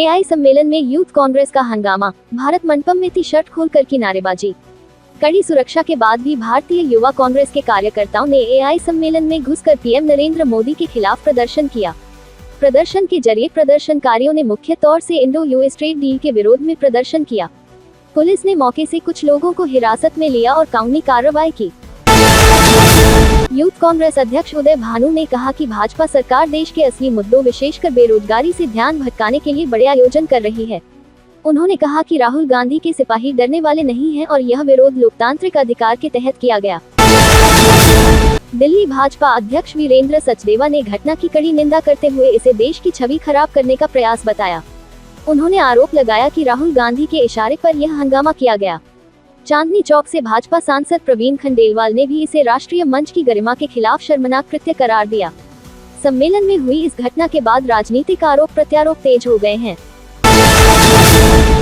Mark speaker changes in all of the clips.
Speaker 1: AI सम्मेलन में youth Congress का हंगामा, भारत मंडपम में टी शर्ट खोलकर की नारेबाजी। कड़ी सुरक्षा के बाद भी भारतीय युवा कांग्रेस के कार्यकर्ताओं ने एआई सम्मेलन में घुसकर पीएम नरेंद्र मोदी के खिलाफ प्रदर्शन किया। प्रदर्शन के जरिए प्रदर्शनकारियों ने मुख्य तौर से इंडो यूएस ट्रेड डील के विरोध में प्रदर्शन किया। पुलिस ने मौके से कुछ लोगों को हिरासत में लिया और कानूनी कार्रवाई की। यूथ कांग्रेस अध्यक्ष उदय भानु ने कहा कि भाजपा सरकार देश के असली मुद्दों विशेषकर बेरोजगारी से ध्यान भटकाने के लिए बड़े आयोजन कर रही है। उन्होंने कहा कि राहुल गांधी के सिपाही डरने वाले नहीं हैं और यह विरोध लोकतांत्रिक अधिकार के तहत किया गया। दिल्ली भाजपा अध्यक्ष वीरेंद्र सचदेवा ने घटना की कड़ी निंदा करते हुए इसे देश की छवि खराब करने का प्रयास बताया। उन्होंने आरोप लगाया कि राहुल गांधी के इशारे पर यह हंगामा किया गया। चांदनी चौक से भाजपा सांसद प्रवीण खंडेलवाल ने भी इसे राष्ट्रीय मंच की गरिमा के खिलाफ शर्मनाक कृत्य करार दिया। सम्मेलन में हुई इस घटना के बाद राजनीतिक आरोप प्रत्यारोप तेज हो गए हैं।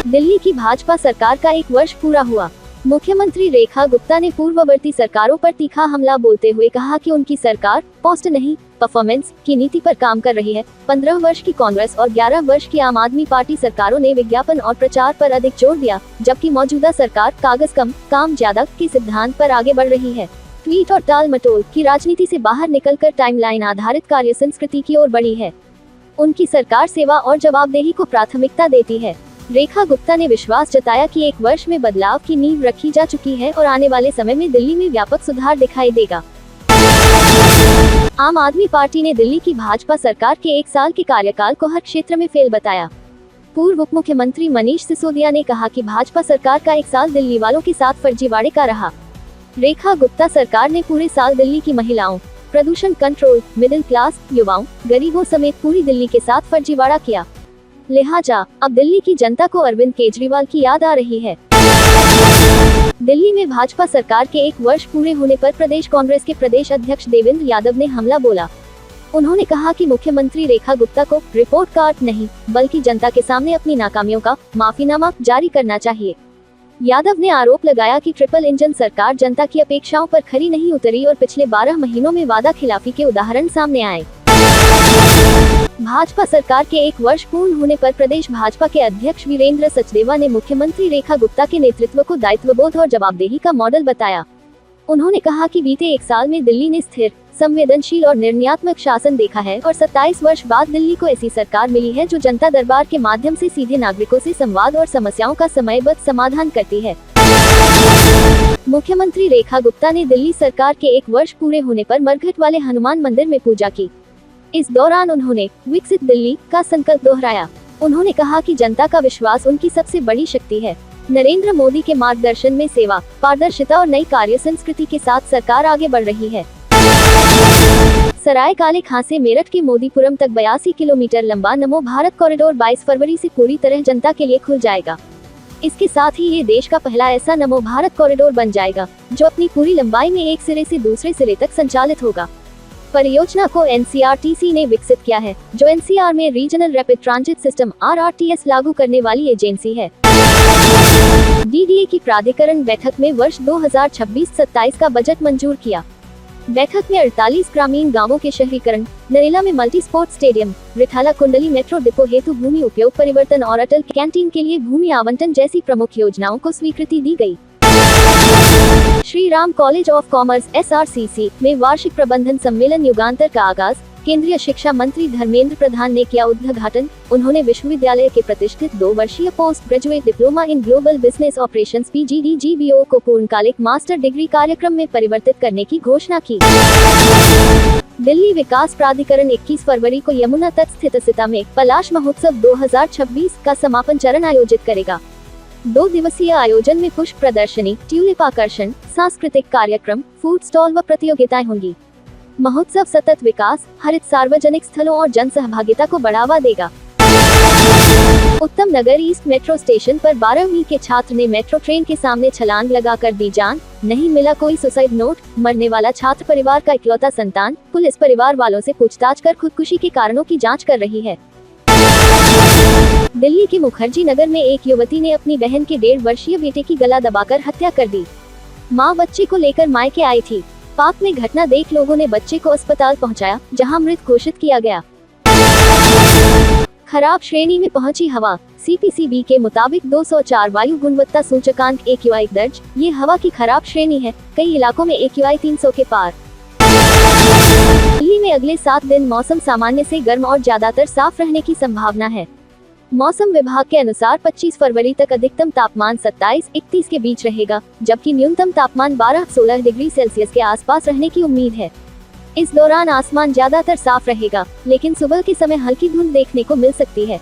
Speaker 1: दिल्ली की भाजपा सरकार का 1 वर्ष पूरा हुआ। मुख्यमंत्री रेखा गुप्ता ने पूर्ववर्ती सरकारों पर तीखा हमला बोलते हुए कहा कि उनकी सरकार पोस्ट नहीं परफॉर्मेंस की नीति पर काम कर रही है। 15 वर्ष की कांग्रेस और 11 वर्ष की आम आदमी पार्टी सरकारों ने विज्ञापन और प्रचार पर अधिक जोर दिया, जबकि मौजूदा सरकार कागज कम काम ज्यादा के सिद्धांत पर आगे बढ़ रही है। ट्वीट और टाल मटोल की राजनीति से बाहर निकलकर टाइमलाइन आधारित कार्य संस्कृति की ओर बढ़ी है। उनकी सरकार सेवा और जवाबदेही को प्राथमिकता देती है। रेखा गुप्ता ने विश्वास जताया कि 1 वर्ष में बदलाव की नींव रखी जा चुकी है और आने वाले समय में दिल्ली में व्यापक सुधार दिखाई देगा। आम आदमी पार्टी ने दिल्ली की भाजपा सरकार के 1 साल के कार्यकाल को हर क्षेत्र में फेल बताया। पूर्व उप मुख्यमंत्री मनीष सिसोदिया ने कहा कि भाजपा सरकार का 1 साल दिल्ली वालों के साथ फर्जीवाड़े का रहा। रेखा गुप्ता सरकार ने पूरे साल दिल्ली की महिलाओं, प्रदूषण कंट्रोल, मिडिल क्लास, युवाओं, गरीबों समेत पूरी दिल्ली के साथ फर्जीवाड़ा किया। लिहाजा अब दिल्ली की जनता को अरविंद केजरीवाल की याद आ रही है। दिल्ली में भाजपा सरकार के 1 वर्ष पूरे होने पर प्रदेश कांग्रेस के प्रदेश अध्यक्ष देवेंद्र यादव ने हमला बोला। उन्होंने कहा कि मुख्यमंत्री रेखा गुप्ता को रिपोर्ट कार्ड नहीं बल्कि जनता के सामने अपनी नाकामियों का माफीनामा जारी करना चाहिए। यादव ने आरोप लगाया कि ट्रिपल इंजन सरकार जनता की अपेक्षाओं पर खरी नहीं उतरी और पिछले 12 महीनों में वादा खिलाफी के उदाहरण सामने आए। भाजपा सरकार के 1 वर्ष पूर्ण होने पर प्रदेश भाजपा के अध्यक्ष वीरेंद्र सचदेवा ने मुख्यमंत्री रेखा गुप्ता के नेतृत्व को दायित्वबोध और जवाबदेही का मॉडल बताया। उन्होंने कहा कि बीते 1 साल में दिल्ली ने स्थिर, संवेदनशील और निर्णयात्मक शासन देखा है और 27 वर्ष बाद दिल्ली को ऐसी सरकार मिली है जो जनता दरबार के माध्यम से सीधे नागरिकों से संवाद और समस्याओं का समयबद्ध समाधान करती है। मुख्यमंत्री रेखा गुप्ता ने दिल्ली सरकार के 1 वर्ष पूरे होने पर मरघट वाले हनुमान मंदिर में पूजा की। इस दौरान उन्होंने विकसित दिल्ली का संकल्प दोहराया। उन्होंने कहा कि जनता का विश्वास उनकी सबसे बड़ी शक्ति है। नरेंद्र मोदी के मार्गदर्शन में सेवा, पारदर्शिता और नई कार्य संस्कृति के साथ सरकार आगे बढ़ रही है। सराय काले खां से मेरठ के मोदीपुरम तक 82 किलोमीटर लंबा नमो भारत कॉरिडोर 22 फरवरी से पूरी तरह जनता के लिए खुल जाएगा। इसके साथ ही ये देश का पहला ऐसा नमो भारत कॉरिडोर बन जाएगा जो अपनी पूरी लंबाई में एक सिरे से दूसरे सिरे तक संचालित होगा। परियोजना को एनसीआरटीसी ने विकसित किया है, जो एनसीआर में regional rapid transit system RRTS लागू करने वाली एजेंसी है। डीडीए की प्राधिकरण बैठक में वर्ष 2026-27 का बजट मंजूर किया। बैठक में 48 ग्रामीण गांवों के शहरीकरण, नरेला में मल्टी स्पोर्ट स्टेडियम, रिठाला कुंडली मेट्रो डिपो हेतु भूमि उपयोग परिवर्तन और अटल कैंटीन के लिए भूमि आवंटन जैसी प्रमुख योजनाओं को स्वीकृति दी गई। Shri Ram college of commerce SRCC में वार्षिक प्रबंधन सम्मेलन युगांतर का आगाज केंद्रीय शिक्षा मंत्री धर्मेंद्र प्रधान ने किया उद्घाटन। उन्होंने विश्वविद्यालय के प्रतिष्ठित 2 वर्षीय post graduate diploma in global business operations PGDGBO को पूर्णकालिक मास्टर डिग्री कार्यक्रम में परिवर्तित करने की घोषणा की। दिल्ली विकास प्राधिकरण 21 फरवरी को यमुना तट स्थित सितामेघ पलाश महोत्सव 2026 का समापन चरण आयोजित करेगा। 2 दिवसीय आयोजन में पुष्प प्रदर्शनी, ट्यूलिप आकर्षण, सांस्कृतिक कार्यक्रम, फूड स्टॉल व प्रतियोगिताएं होंगी। महोत्सव सतत विकास, हरित सार्वजनिक स्थलों और जन सहभागिता को बढ़ावा देगा। उत्तम नगर ईस्ट मेट्रो स्टेशन पर 12वीं के छात्र ने मेट्रो ट्रेन के सामने छलांग लगाकर दी जान, नहीं मिला कोई सुसाइड नोट। मरने वाला छात्र परिवार का इकलौता संतान। पुलिस परिवार वालों से पूछताछ कर खुदकुशी के कारणों की जांच कर रही है। दिल्ली के मुखर्जी नगर में एक युवती ने अपनी बहन के 1.5 वर्षीय बेटे की गला दबाकर हत्या कर दी। मां बच्चे को लेकर मायके आई थी। पाक में घटना देख लोगों ने बच्चे को अस्पताल पहुंचाया, जहां मृत घोषित किया गया। खराब श्रेणी में पहुंची हवा। CPCB के मुताबिक 204 वायु गुणवत्ता सूचकांक AQI दर्ज। ये हवा की खराब श्रेणी है। कई इलाकों में AQI 300 के पार। दिल्ली में अगले 7 दिन मौसम सामान्य से गर्म और ज्यादातर साफ रहने की संभावना है। मौसम विभाग के अनुसार 25 फरवरी तक अधिकतम तापमान 27-31 के बीच रहेगा, जबकि न्यूनतम तापमान 12-16 डिग्री सेल्सियस के आसपास रहने की उम्मीद है। इस दौरान आसमान ज्यादातर साफ रहेगा, लेकिन सुबह के समय हल्की धुंध देखने को मिल सकती है।